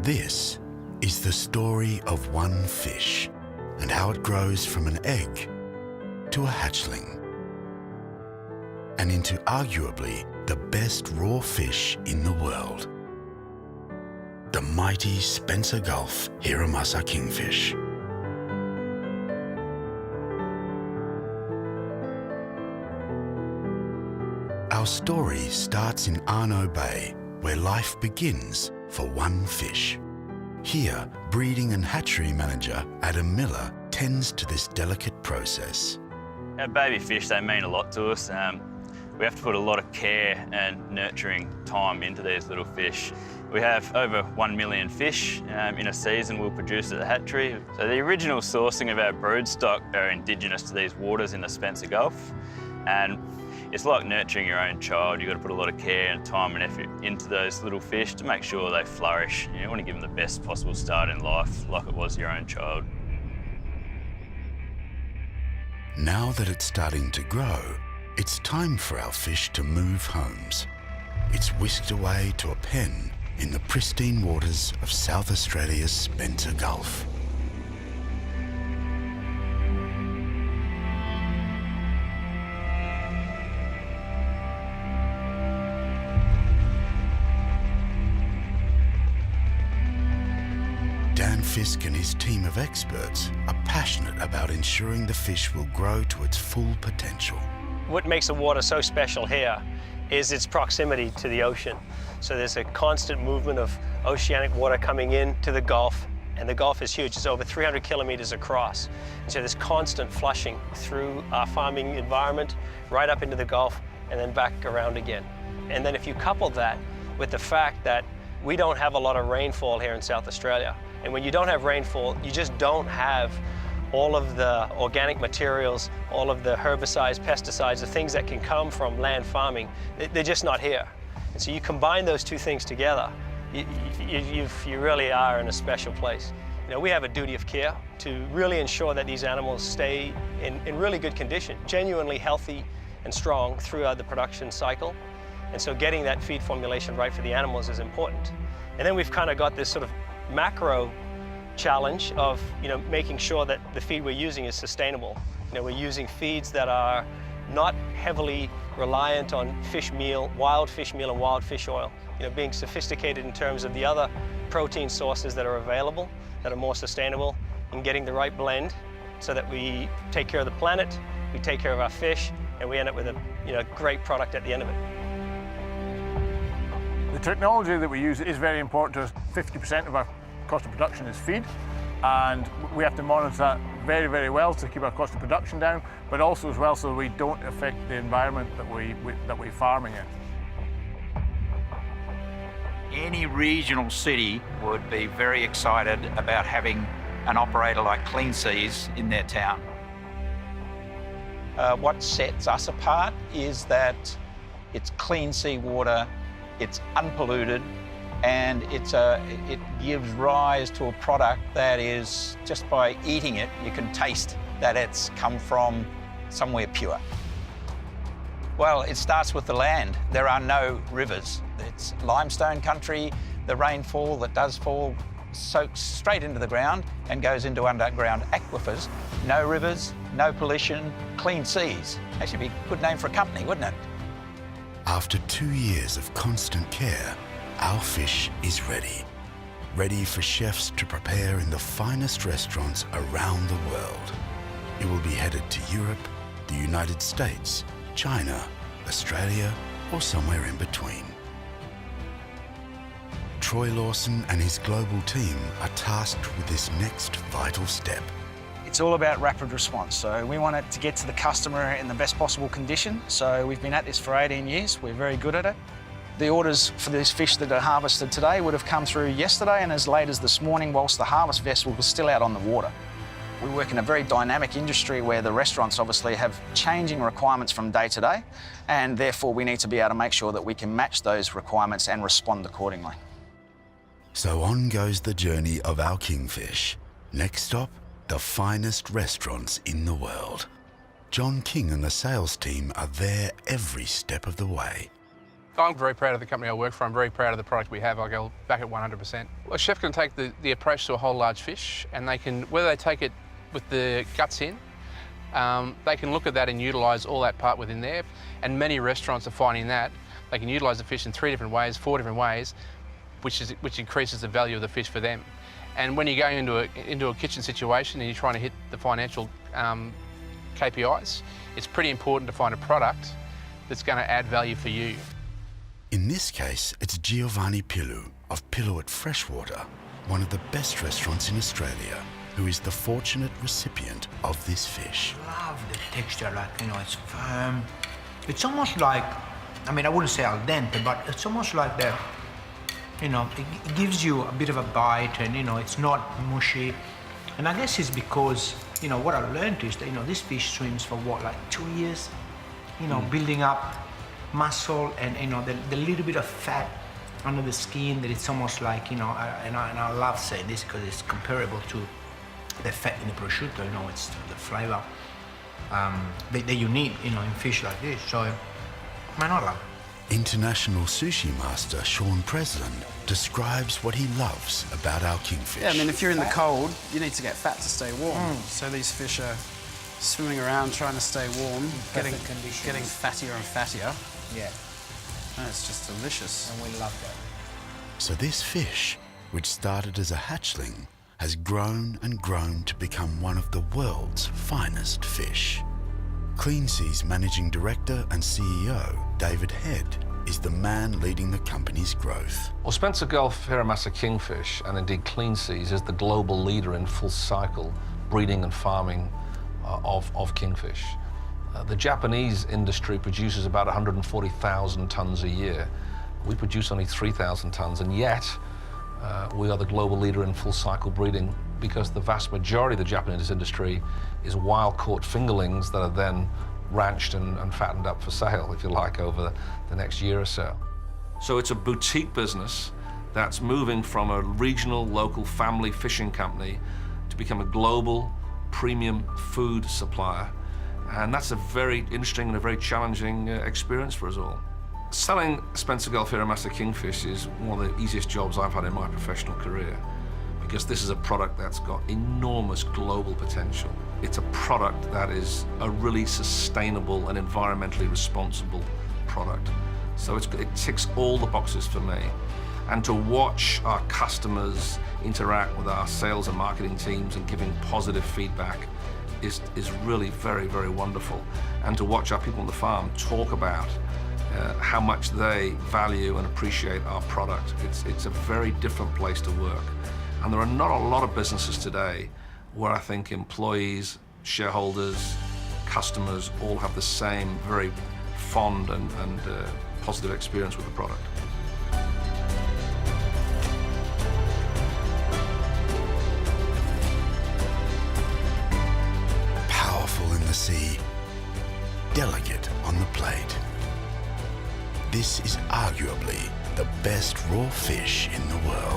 This is the story of one fish and how it grows from an egg to a hatchling and into arguably the best raw fish in the world, the mighty Spencer Gulf Hiramasa kingfish. Our story starts in Arno Bay, where life begins for one fish. Here, breeding and hatchery manager Adam Miller tends to this delicate process. Our baby fish, they mean a lot to us. We have to put a lot of care and nurturing time into these little fish. We have over 1 million fish in a season we'll produce at the hatchery. So the original sourcing of our brood stock are indigenous to these waters in the Spencer Gulf. And it's like nurturing your own child. You've got to put a lot of care and time and effort into those little fish to make sure they flourish. You want to give them the best possible start in life, like it was your own child. Now that it's starting to grow, it's time for our fish to move homes. It's whisked away to a pen in the pristine waters of South Australia's Spencer Gulf. Dan Fisk and his team of experts are passionate about ensuring the fish will grow to its full potential. What makes the water so special here is its proximity to the ocean. So there's a constant movement of oceanic water coming in to the Gulf, and the Gulf is huge. It's over 300 kilometers across. And so there's constant flushing through our farming environment, right up into the Gulf, and then back around again. And then if you couple that with the fact that we don't have a lot of rainfall here in South Australia, and when you don't have rainfall, you just don't have all of the organic materials, all of the herbicides, pesticides, the things that can come from land farming, they're just not here. And so you combine those two things together, you really are in a special place. You know, we have a duty of care to really ensure that these animals stay in really good condition, genuinely healthy and strong throughout the production cycle. And so getting that feed formulation right for the animals is important. And then we've kind of got this sort of macro challenge of, making sure that the feed we're using is sustainable. We're using feeds that are not heavily reliant on fish meal, wild fish meal and wild fish oil. Being sophisticated in terms of the other protein sources that are available, that are more sustainable, and getting the right blend so that we take care of the planet, we take care of our fish, and we end up with a great product at the end of it. The technology that we use is very important to us. 50% of our cost of production is feed, and we have to monitor that very, very well to keep our cost of production down, but also as well so we don't affect the environment that we're farming in. Any regional city would be very excited about having an operator like Clean Seas in their town. What sets us apart is that it's clean seawater, it's unpolluted, and it gives rise to a product that is, just by eating it, you can taste that it's come from somewhere pure. Well, it starts with the land. There are no rivers. It's limestone country. The rainfall that does fall soaks straight into the ground and goes into underground aquifers. No rivers, no pollution, clean seas. Actually, be a good name for a company, wouldn't it? After 2 years of constant care, our fish is ready for chefs to prepare in the finest restaurants around the world. It will be headed to Europe, the United States, China, Australia, or somewhere in between. Troy Lawson and his global team are tasked with this next vital step. It's all about rapid response, so we want it to get to the customer in the best possible condition. So we've been at this for 18 years, we're very good at it. The orders for these fish that are harvested today would have come through yesterday and as late as this morning whilst the harvest vessel was still out on the water. We work in a very dynamic industry where the restaurants obviously have changing requirements from day to day, and therefore we need to be able to make sure that we can match those requirements and respond accordingly. So on goes the journey of our kingfish. Next stop, the finest restaurants in the world. John King and the sales team are there every step of the way. I'm very proud of the company I work for. I'm very proud of the product we have. I go back at 100%. A chef can take the approach to a whole large fish, and they can, whether they take it with the guts in, they can look at that and utilise all that part within there. And many restaurants are finding that they can utilise the fish in 3 different ways, 4 different ways, which increases the value of the fish for them. And when you're going into a kitchen situation and you're trying to hit the financial KPIs, it's pretty important to find a product that's going to add value for you. In this case, it's Giovanni Pilu of Piluit Freshwater, one of the best restaurants in Australia, who is the fortunate recipient of this fish. I love the texture, like, you know, it's firm. It's almost like, I mean, I wouldn't say al dente, but it's almost like the, you know, it gives you a bit of a bite, and, you know, it's not mushy. And I guess it's because, you know, what I learned is that, you know, this fish swims for what, like 2 years? You know, building up muscle and, you know, the little bit of fat under the skin, that it's almost like, you know, and I love saying this because it's comparable to the fat in the prosciutto, you know, it's the flavor that you need, you know, in fish like this. So, man, I love it. International sushi master Sean Presland describes what he loves about our kingfish. Yeah, I mean, if you're in the cold, you need to get fat to stay warm. So these fish are swimming around trying to stay warm, getting fattier and fattier. Yeah. And it's just delicious. And we love that. So this fish, which started as a hatchling, has grown and grown to become one of the world's finest fish. Clean Sea's Managing Director and CEO, David Head, is the man leading the company's growth. Well, Spencer Gulf Hiramasa Kingfish, and indeed Clean Seas, is the global leader in full cycle breeding and farming of kingfish. The Japanese industry produces about 140,000 tons a year. We produce only 3,000 tons, and yet we are the global leader in full cycle breeding, because the vast majority of the Japanese industry is wild-caught fingerlings that are then ranched and fattened up for sale, if you like, over the next year or so. So it's a boutique business that's moving from a regional, local family fishing company to become a global premium food supplier. And that's a very interesting and a very challenging experience for us all. Selling Spencer Gulf Hiramasa Kingfish is one of the easiest jobs I've had in my professional career, because this is a product that's got enormous global potential. It's a product that is a really sustainable and environmentally responsible product. So it ticks all the boxes for me. And to watch our customers interact with our sales and marketing teams and giving positive feedback is really very, very wonderful. And to watch our people on the farm talk about how much they value and appreciate our product. It's a very different place to work. And there are not a lot of businesses today where I think employees, shareholders, customers all have the same very fond and positive experience with the product. Powerful in the sea, delicate on the plate. This is arguably the best raw fish in the world.